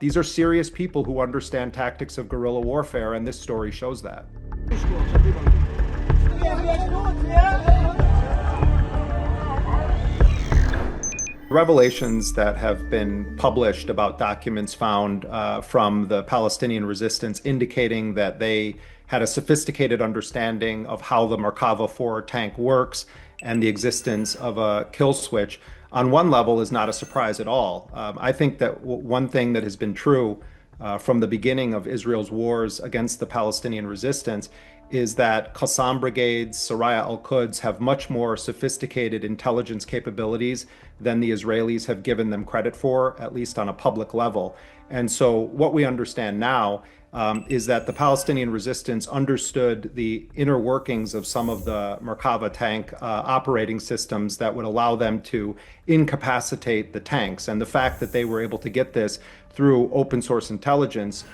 These are serious people who understand tactics of guerrilla warfare, and this story shows that. Revelations that have been published about documents found from the Palestinian resistance indicating that they had a sophisticated understanding of how the Meyerkava 4 tank works and the existence of a kill switch on one level is not a surprise at all. I think that one thing that has been true from the beginning of Israel's wars against the Palestinian resistance is that Qassam brigades, Saraya al-Quds have much more sophisticated intelligence capabilities than the Israelis have given them credit for, at least on a public level. And so what we understand now is that the Palestinian resistance understood the inner workings of some of the Meyerkava tank operating systems that would allow them to incapacitate the tanks. And the fact that they were able to get this through open source intelligence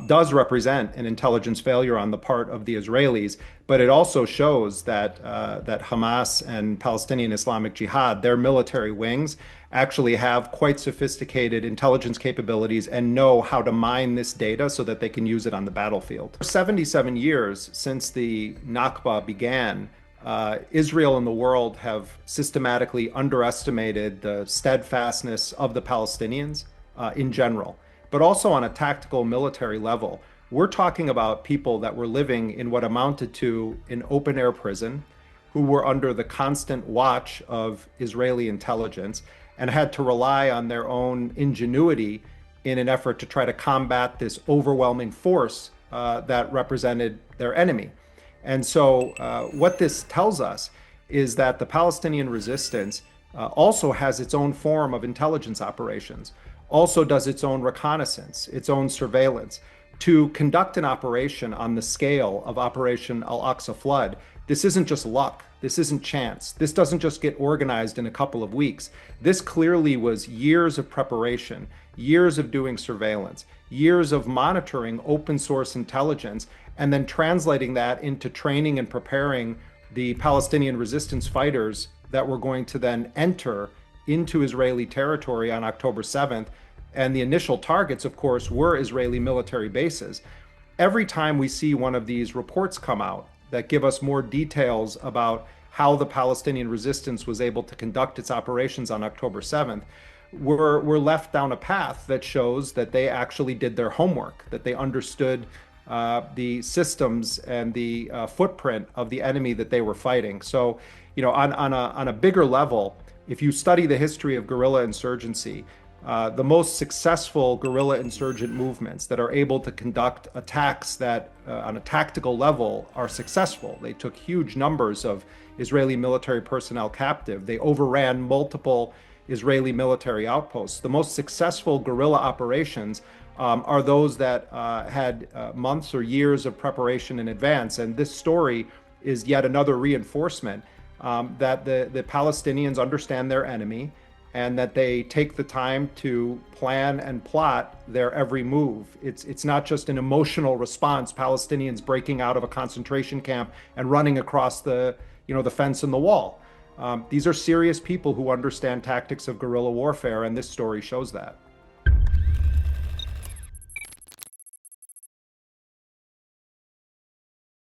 does represent an intelligence failure on the part of the Israelis, but it also shows that that Hamas and Palestinian Islamic Jihad, their military wings, actually have quite sophisticated intelligence capabilities and know how to mine this data so that they can use it on the battlefield. For 77 years since the Nakba began, Israel and the world have systematically underestimated the steadfastness of the Palestinians in general, but also on a tactical military level. We're talking about people that were living in what amounted to an open air prison, who were under the constant watch of Israeli intelligence and had to rely on their own ingenuity in an effort to try to combat this overwhelming force that represented their enemy. And so what this tells us is that the Palestinian resistance also has its own form of intelligence operations, also does its own reconnaissance, its own surveillance. To conduct an operation on the scale of Operation Al-Aqsa Flood, this isn't just luck. This isn't chance. This doesn't just get organized in a couple of weeks. This clearly was years of preparation, years of doing surveillance, years of monitoring open source intelligence, and then translating that into training and preparing the Palestinian resistance fighters that were going to then enter into Israeli territory on October 7th. And the initial targets, of course, were Israeli military bases. Every time we see one of these reports come out that give us more details about how the Palestinian resistance was able to conduct its operations on October 7th, we're left down a path that shows that they actually did their homework, that they understood the systems and the footprint of the enemy that they were fighting. So, on a bigger level, if you study the history of guerrilla insurgency, the most successful guerrilla insurgent movements that are able to conduct attacks that on a tactical level are successful. They took huge numbers of Israeli military personnel captive. They overran multiple Israeli military outposts. The most successful guerrilla operations are those that had months or years of preparation in advance. And this story is yet another reinforcement that the Palestinians understand their enemy and that they take the time to plan and plot their every move. It's not just an emotional response, Palestinians breaking out of a concentration camp and running across the fence and the wall. These are serious people who understand tactics of guerrilla warfare, and this story shows that.